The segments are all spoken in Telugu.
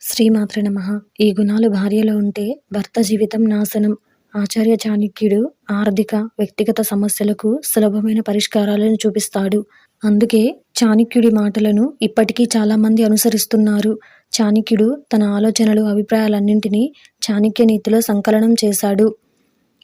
శ్రీమాత్రే నమః. ఈ గుణాలు భార్యలో ఉంటే భర్త జీవితం నాశనం. ఆచార్య చాణక్యుడు ఆర్థిక, వ్యక్తిగత సమస్యలకు సులభమైన పరిష్కారాలను చూపిస్తాడు. అందుకే చాణక్యుడి మాటలను ఇప్పటికీ చాలామంది అనుసరిస్తున్నారు. చాణక్యుడు తన ఆలోచనలు, అభిప్రాయాలన్నింటినీ చాణక్య నీతిలో సంకలనం చేశాడు.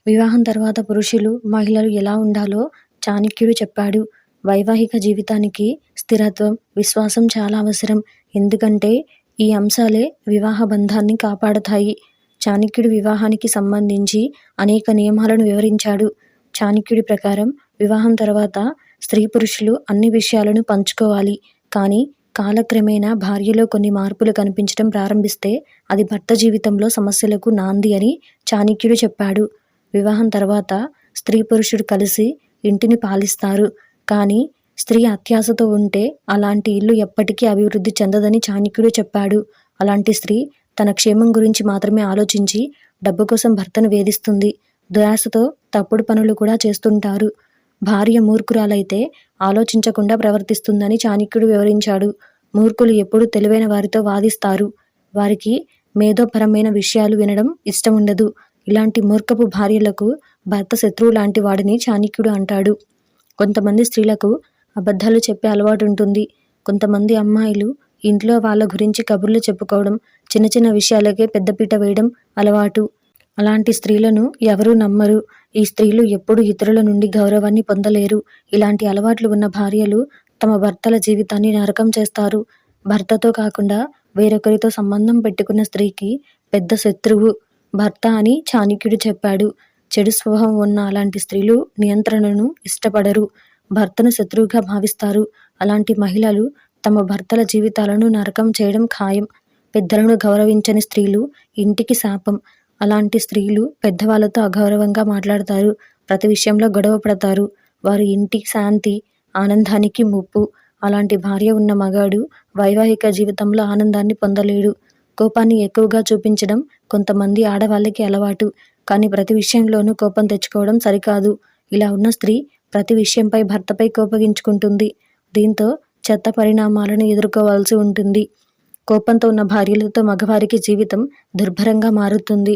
వివాహం తర్వాత పురుషులు, మహిళలు ఎలా ఉండాలో చాణక్యుడు చెప్పాడు. వైవాహిక జీవితానికి స్థిరత్వం, విశ్వాసం చాలా అవసరం. ఎందుకంటే ఈ అంశాలే వివాహ బంధాన్ని కాపాడతాయి. చాణక్యుడు వివాహానికి సంబంధించి అనేక నియమాలను వివరించాడు. చాణక్యుడి ప్రకారం వివాహం తర్వాత స్త్రీ పురుషులు అన్ని విషయాలను పంచుకోవాలి. కానీ కాలక్రమేణా భార్యలో కొన్ని మార్పులు కనిపించడం ప్రారంభిస్తే అది భర్త జీవితంలో సమస్యలకు నాంది అని చాణక్యుడు చెప్పాడు. వివాహం తర్వాత స్త్రీ పురుషుడు కలిసి ఇంటిని పాలిస్తారు. కానీ స్త్రీ అత్యాశతో ఉంటే అలాంటి ఇల్లు ఎప్పటికీ అభివృద్ధి చెందదని చాణక్యుడు చెప్పాడు. అలాంటి స్త్రీ తన క్షేమం గురించి మాత్రమే ఆలోచించి డబ్బు కోసం భర్తను వేధిస్తుంది. దురాశతో తప్పుడు పనులు కూడా చేస్తుంటారు. భార్య మూర్ఖురాలైతే ఆలోచించకుండా ప్రవర్తిస్తుందని చాణక్యుడు వివరించాడు. మూర్ఖులు ఎప్పుడూ తెలివైన వారితో వాదిస్తారు. వారికి మేధోపరమైన విషయాలు వినడం ఇష్టముండదు. ఇలాంటి మూర్ఖపు భార్యలకు భర్త శత్రువు లాంటి వాడిని చాణక్యుడు అంటాడు. కొంతమంది స్త్రీలకు అబద్ధాలు చెప్పే అలవాటు ఉంటుంది. కొంతమంది అమ్మాయిలు ఇంట్లో వాళ్ళ గురించి కబుర్లు చెప్పుకోవడం, చిన్న చిన్న విషయాలకే పెద్దపీట వేయడం అలవాటు. అలాంటి స్త్రీలను ఎవరూ నమ్మరు. ఈ స్త్రీలు ఎప్పుడూ ఇతరుల నుండి గౌరవాన్ని పొందలేరు. ఇలాంటి అలవాట్లు ఉన్న భార్యలు తమ భర్తల జీవితాన్ని నరకం చేస్తారు. భర్తతో కాకుండా వేరొకరితో సంబంధం పెట్టుకున్న స్త్రీకి పెద్ద శత్రువు భర్త అని చాణక్యుడు చెప్పాడు. చెడు స్వభావం ఉన్న అలాంటి స్త్రీలు నియంత్రణను ఇష్టపడరు. భర్తను శత్రువుగా భావిస్తారు. అలాంటి మహిళలు తమ భర్తల జీవితాలను నరకం చేయడం ఖాయం. పెద్దలను గౌరవించని స్త్రీలు ఇంటికి శాపం. అలాంటి స్త్రీలు పెద్దవాళ్ళతో అగౌరవంగా మాట్లాడతారు. ప్రతి విషయంలో గొడవ పడతారు. వారు ఇంటి శాంతి, ఆనందానికి ముప్పు. అలాంటి భార్య ఉన్న మగాడు వైవాహిక జీవితంలో ఆనందాన్ని పొందలేడు. కోపాన్ని ఎక్కువగా చూపించడం కొంతమంది ఆడవాళ్ళకి అలవాటు. కానీ ప్రతి విషయంలోనూ కోపం తెచ్చుకోవడం సరికాదు. ఇలా ఉన్న స్త్రీ ప్రతి విషయంపై భర్తపై కోపగించుకుంటుంది. దీంతో చెత్త పరిణామాలను ఎదుర్కోవాల్సి ఉంటుంది. కోపంతో ఉన్న భార్యలతో మగవారికి జీవితం దుర్భరంగా మారుతుంది.